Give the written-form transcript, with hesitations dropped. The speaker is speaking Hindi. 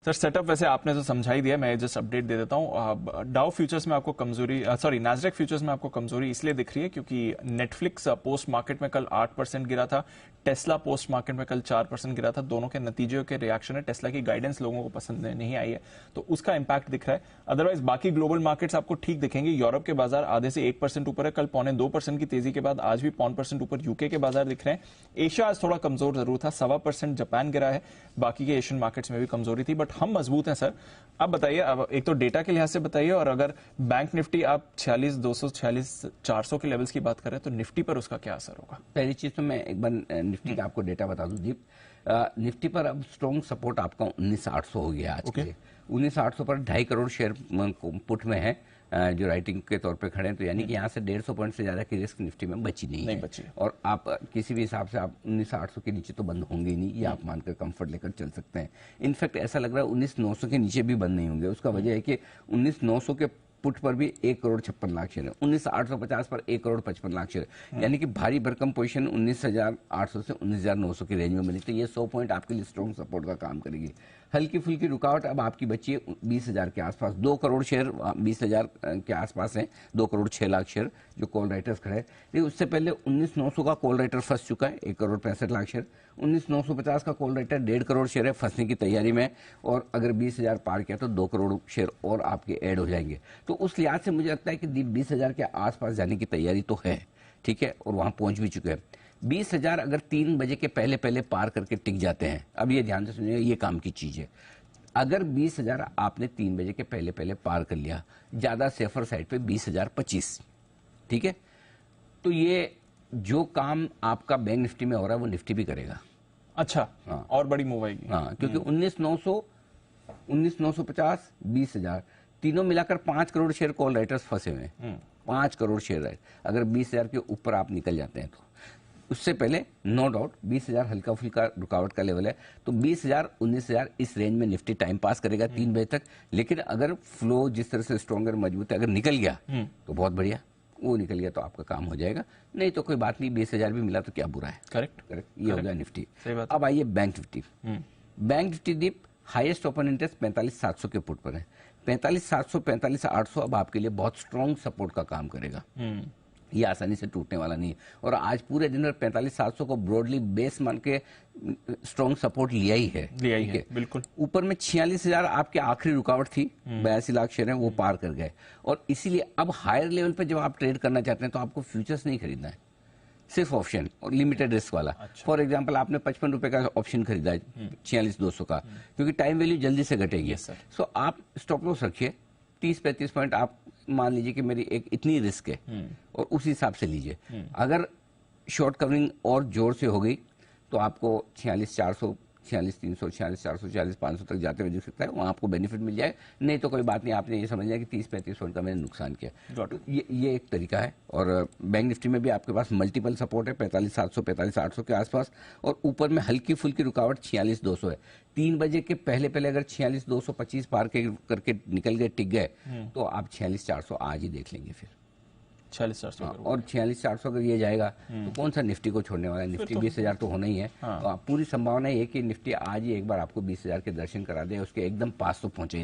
सर सेटअप वैसे आपने तो समझा ही दिया, मैं जस्ट अपडेट दे देता हूँ। डाउ फ्यूचर्स में आपको कमजोरी, सॉरी नैस्डैक फ्यूचर्स में आपको कमजोरी इसलिए दिख रही है क्योंकि नेटफ्लिक्स पोस्ट मार्केट में कल 8% गिरा था, टेस्ला पोस्ट मार्केट में कल 4% गिरा था। दोनों के नतीजों के रिएक्शन है, टेस्ला की गाइडेंस लोगों को पसंद नहीं आई है तो उसका इंपैक्ट दिख रहा है। अदरवाइज बाकी ग्लोबल मार्केट्स आपको ठीक दिखेंगे। यूरोप के बाजार आधे से 1% ऊपर है, कल 1.25% की तेजी के बाद आज भी 1% ऊपर यूके के बाजार दिख रहे हैं। एशिया आज थोड़ा कमजोर जरूर था, 1.25% जापान गिरा है, बाकी के एशियन मार्केट्स में भी कमजोरी थी, बट हम मजबूत हैं सर। अब बताइए, अब एक तो डेटा के लिहाज से बताइए, और अगर बैंक निफ्टी आप 46,200 46,400 के लेवल्स की बात करें तो निफ्टी पर उसका क्या असर होगा? पहली चीज तो मैं एक बार निफ्टी का आपको डेटा बता दूं दीप। निफ्टी पर अब स्ट्रॉन्ग सपोर्ट आपका 19,800 हो गया आज के। 19,800 पर 2.5 करोड़ शेयर पुट में है जो राइटिंग के तौर पे खड़े हैं, तो यानी कि यहाँ से 150 पॉइंट से ज्यादा की रिस्क निफ्टी में बची नहीं है। बची। और आप किसी भी हिसाब से आप 19,800 के नीचे तो बंद होंगे ही नहीं, ये आप मानकर कंफर्ट लेकर चल सकते हैं। इनफैक्ट ऐसा लग रहा है 19,900 के नीचे भी बंद नहीं होंगे। उसका वजह है कि 19,900 के पुट पर भी 1 करोड़ 56 लाख शेयर है, 19,850 पर 1 करोड़ 55 लाख शेयर, यानी कि भारी भरकम पोजीशन 19,800 से 19,900 की रेंज में बनी, तो ये 100 पॉइंट आपके लिए स्ट्रॉन्ग सपोर्ट का काम करेगी। हल्की फुल्की रुकावट अब आपकी बची है 20,000 के आसपास, 2 करोड़ शेयर 20,000 के आसपास है, 2 करोड़ 6 लाख शेयर जो कॉल राइटर्स खड़े हैं। लेकिन उससे पहले 19,900 का कॉल राइटर फंस चुका है, 1 करोड़ 65 लाख शेयर। 19,950 का कॉल राइटर 1.5 करोड़ शेयर है, फंसने की तैयारी में, और अगर 20,000 पार किया तो 2 करोड़ शेयर और आपके ऐड हो जाएंगे। तो उस लिहाज से मुझे लगता है कि 20,000 के आसपास जाने की तैयारी तो है, ठीक है, और वहां पहुंच भी चुके हैं। 20,000 अगर 3 बजे के पहले पहले पार करके टिक जाते हैं, अब ये ध्यान से सुनिएगा, ये काम की चीज है। अगर 20,000 आपने 3 बजे के पहले पहले पार कर लिया, ज्यादा सेफर साइड पे 20,025, ठीक है, तो ये जो काम आपका बैंक निफ्टी में हो रहा है वो निफ्टी भी करेगा। अच्छा, हाँ, और बड़ी मूव आएगी। हाँ, क्योंकि 19,900, 19,950, 20,000 तीनों मिलाकर 5 करोड़ शेयर कॉल राइटर्स फंसे हुए हैं। 5 करोड़ शेयर है, अगर 20,000 के ऊपर आप निकल जाते हैं तो उससे पहले नो डाउट 20,000 हल्का फुल्का रुकावट का लेवल है, तो 20,000 19,000 इस रेंज में निफ्टी टाइम पास करेगा 3 बजे तक। लेकिन अगर फ्लो जिस तरह से स्ट्रॉन्गर मजबूत है, अगर निकल गया तो बहुत बढ़िया, वो निकल गया तो आपका काम हो जाएगा, नहीं तो कोई बात नहीं, 20,000 भी मिला तो क्या बुरा है। करेक्ट, ये हो गया निफ्टी। सही बात। अब आइए बैंक निफ्टी। बैंक निफ्टी दीप हाईएस्ट ओपन इंटरेस्ट 45,700 के पुट पर है। 45,700 45,800 अब आपके लिए बहुत स्ट्रॉन्ग सपोर्ट का काम करेगा, ये आसानी से टूटने वाला नहीं है। और आज पूरे दिन 45,700 को ब्रॉडली बेस मान के स्ट्रॉन्ग सपोर्ट लिया ही है, बिल्कुल। ऊपर में 46,000 आपके आखिरी रुकावट थी, 82 लाख शेयर है, वो पार कर गए। और इसीलिए अब हायर लेवल पे जब आप ट्रेड करना चाहते हैं तो आपको फ्यूचर्स नहीं खरीदना है, सिर्फ ऑप्शन और लिमिटेड रिस्क वाला। फॉर एग्जांपल आपने 55 रुपए का ऑप्शन खरीदा है 46,200 का, क्योंकि टाइम वैल्यू जल्दी से घटेगी। सो आप स्टॉप लॉस रखिए 30-35 पॉइंट, आप मान लीजिए कि मेरी एक इतनी रिस्क है और उस हिसाब से लीजिए। अगर शॉर्ट कवरिंग और जोर से हो गई तो आपको 46,400, 46,300, 46,400, 46,500 तक जाते हुए दिख सकता है, वहां आपको बेनिफिट मिल जाए। नहीं तो कोई बात नहीं, आपने ये समझ लिया कि 30-35 पॉइंट का मैंने नुकसान किया, ये एक तरीका है। और बैंक निफ्टी में भी आपके पास मल्टीपल सपोर्ट है 45,700 45,800 के आसपास, और ऊपर में हल्की फुल्की रुकावट 46,200 है। 3 बजे के पहले पहले अगर 46,225 पार करके निकल गए, टिक गए, तो आप 46,400 आज ही देख लेंगे फिर 46,400। और 46,400 अगर ये जाएगा तो कौन सा निफ्टी को छोड़ने वाला है, निफ्टी 20,000 तो होना ही है। तो पूरी संभावना ये कि निफ्टी आज ही एक बार आपको 20,000 के दर्शन करा दे, उसके एकदम पास तो पहुंचे ही।